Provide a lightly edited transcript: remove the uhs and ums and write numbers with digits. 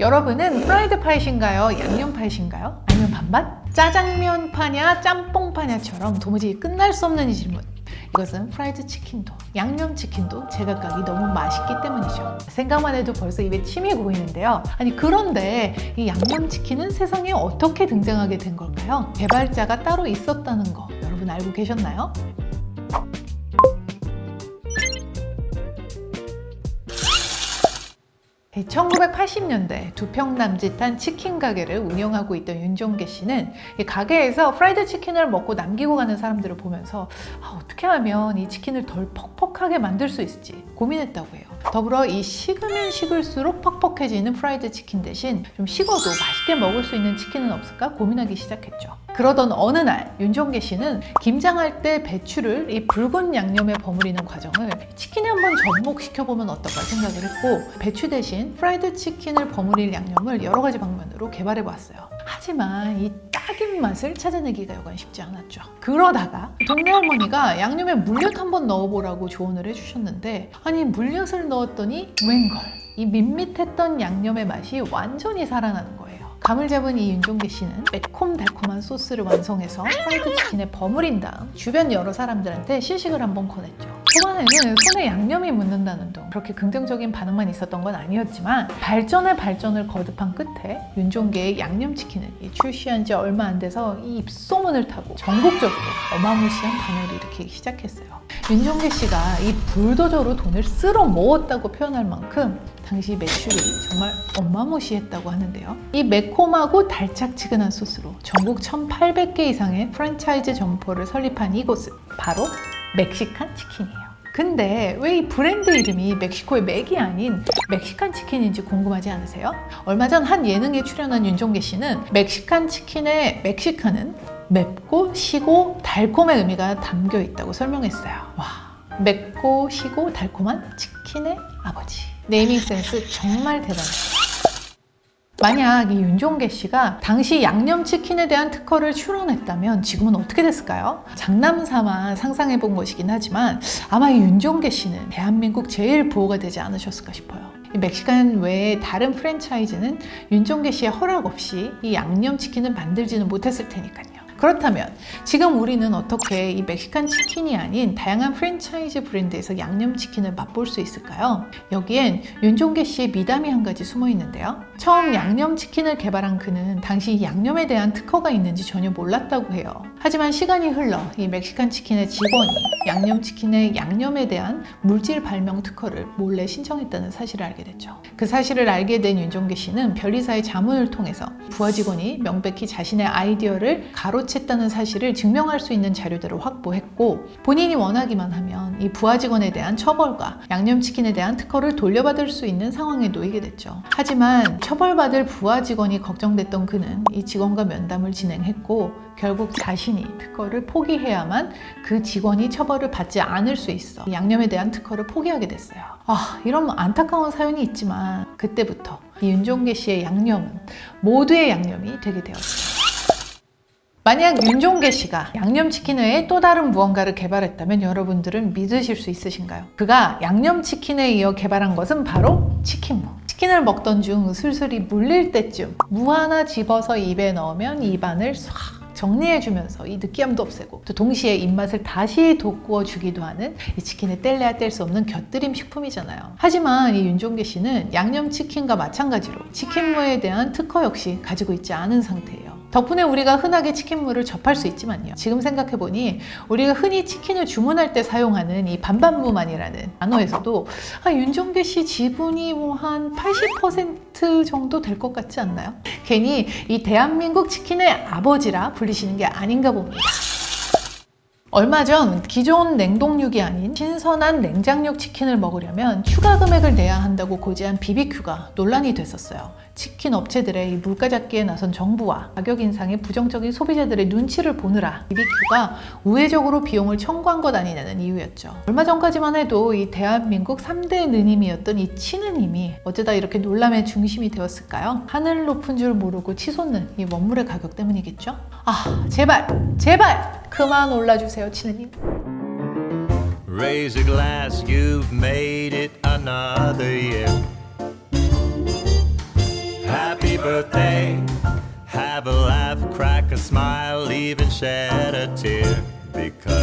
여러분은 프라이드 파이신가요? 양념 파이신가요? 아니면 반반? 짜장면 파냐 짬뽕 파냐처럼 도무지 끝날 수 없는 이 질문. 이것은 프라이드 치킨도 양념 치킨도 제각각이 너무 맛있기 때문이죠. 생각만 해도 벌써 입에 침이 고이는데요. 아니 그런데 이 양념 치킨은 세상에 어떻게 등장하게 된 걸까요? 개발자가 따로 있었다는 거 여러분 알고 계셨나요? 1980년대 두 평 남짓한 치킨 가게를 운영하고 있던 윤종계 씨는 이 가게에서 프라이드 치킨을 먹고 남기고 가는 사람들을 보면서 어떻게 하면 이 치킨을 덜 퍽퍽하게 만들 수 있을지 고민했다고 해요. 더불어 이 식으면 식을수록 퍽퍽해지는 프라이드 치킨 대신 좀 식어도 맛있게 먹을 수 있는 치킨은 없을까 고민하기 시작했죠. 그러던 어느 날 윤종계 씨는 김장할 때 배추를 이 붉은 양념에 버무리는 과정을 치킨에 한번 접목시켜보면 어떨까 생각을 했고 배추 대신 프라이드 치킨을 버무릴 양념을 여러 가지 방면으로 개발해보았어요. 하지만 이 딱인 맛을 찾아내기가 여간 쉽지 않았죠. 그러다가 동네 할머니가 양념에 물엿 한번 넣어보라고 조언을 해주셨는데 아니 물엿을 넣었더니 웬걸 이 밋밋했던 양념의 맛이 완전히 살아나는 거예요. 감을 잡은 이 윤종계 씨는 매콤달콤한 소스를 완성해서 프라이드 치킨에 버무린 다음 주변 여러 사람들한테 시식을 한번 권했죠. 초반에는 손에 양념이 묻는다는 둥 그렇게 긍정적인 반응만 있었던 건 아니었지만 발전을 거듭한 끝에 윤종계의 양념치킨은 출시한 지 얼마 안 돼서 이 입소문을 타고 전국적으로 어마무시한 반응을 일으키기 시작했어요. 윤종계 씨가 이 불도저로 돈을 쓸어 모았다고 표현할 만큼 당시 매출이 정말 어마무시했다고 하는데요. 이 매콤하고 달짝지근한 소스로 전국 1,800개 이상의 프랜차이즈 점포를 설립한 이곳은 바로 멕시칸 치킨이에요. 근데 왜 이 브랜드 이름이 멕시코의 맥이 아닌 멕시칸 치킨인지 궁금하지 않으세요? 얼마 전 한 예능에 출연한 윤종계 씨는 멕시칸 치킨의 멕시칸은 맵고 시고 달콤의 의미가 담겨 있다고 설명했어요. 와, 맵고 시고 달콤한 치킨의 아버지. 네이밍 센스 정말 대단해요. 만약 이 윤종계 씨가 당시 양념치킨에 대한 특허를 출원했다면 지금은 어떻게 됐을까요? 장남삼아 상상해 본 것이긴 하지만 아마 이 윤종계 씨는 대한민국 제일 부호가 되지 않으셨을까 싶어요. 이 멕시칸 외에 다른 프랜차이즈는 윤종계 씨의 허락 없이 이 양념치킨을 만들지는 못했을 테니까요. 그렇다면 지금 우리는 어떻게 이 멕시칸 치킨이 아닌 다양한 프랜차이즈 브랜드에서 양념치킨을 맛볼 수 있을까요? 여기엔 윤종계 씨의 미담이 한 가지 숨어 있는데요. 처음 양념치킨을 개발한 그는 당시 양념에 대한 특허가 있는지 전혀 몰랐다고 해요. 하지만 시간이 흘러 이 멕시칸 치킨의 직원이 양념치킨의 양념에 대한 물질 발명 특허를 몰래 신청했다는 사실을 알게 됐죠. 그 사실을 알게 된 윤종계 씨는 변리사의 자문을 통해서 부하 직원이 명백히 자신의 아이디어를 가로챘다는 사실을 증명할 수 있는 자료들을 확보했고 본인이 원하기만 하면 이 부하 직원에 대한 처벌과 양념치킨에 대한 특허를 돌려받을 수 있는 상황에 놓이게 됐죠. 하지만 처벌받을 부하 직원이 걱정됐던 그는 이 직원과 면담을 진행했고 결국 자신이 특허를 포기해야만 그 직원이 처벌을 받지 않을 수 있어 양념에 대한 특허를 포기하게 됐어요. 이런 안타까운 사연이 있지만 그때부터 이 윤종계 씨의 양념은 모두의 양념이 되게 되었어요. 만약 윤종계 씨가 양념치킨 외에 또 다른 무언가를 개발했다면 여러분들은 믿으실 수 있으신가요? 그가 양념치킨에 이어 개발한 것은 바로 치킨무. 치킨을 먹던 중 슬슬이 물릴 때쯤 무 하나 집어서 입에 넣으면 입안을 싹 정리해주면서 이 느끼함도 없애고 또 동시에 입맛을 다시 돋구어주기도 하는 이 치킨에 뗄래야 뗄 수 없는 곁들임 식품이잖아요. 하지만 이 윤종계 씨는 양념치킨과 마찬가지로 치킨무에 대한 특허 역시 가지고 있지 않은 상태예요. 덕분에 우리가 흔하게 치킨무를 접할 수 있지만요. 지금 생각해보니 우리가 흔히 치킨을 주문할 때 사용하는 이 반반무만이라는 단어에서도 윤종계 씨 지분이 한 80% 정도 될 것 같지 않나요? 괜히 이 대한민국 치킨의 아버지라 불리시는 게 아닌가 봅니다. 얼마 전 기존 냉동육이 아닌 신선한 냉장육 치킨을 먹으려면 추가 금액을 내야 한다고 고지한 BBQ가 논란이 됐었어요. 치킨 업체들의 이 물가 잡기에 나선 정부와 가격 인상에 부정적인 소비자들의 눈치를 보느라 BBQ가 우회적으로 비용을 청구한 것 아니냐는 이유였죠. 얼마 전까지만 해도 이 대한민국 3대 느님이었던 이 치느님이 어쩌다 이렇게 논란의 중심이 되었을까요? 하늘 높은 줄 모르고 치솟는 이 원물의 가격 때문이겠죠? 제발 그만 올라주세요, 치느님. Raise a glass, you've made it another year. birthday. Have a laugh, crack a smile, even shed a tear. Because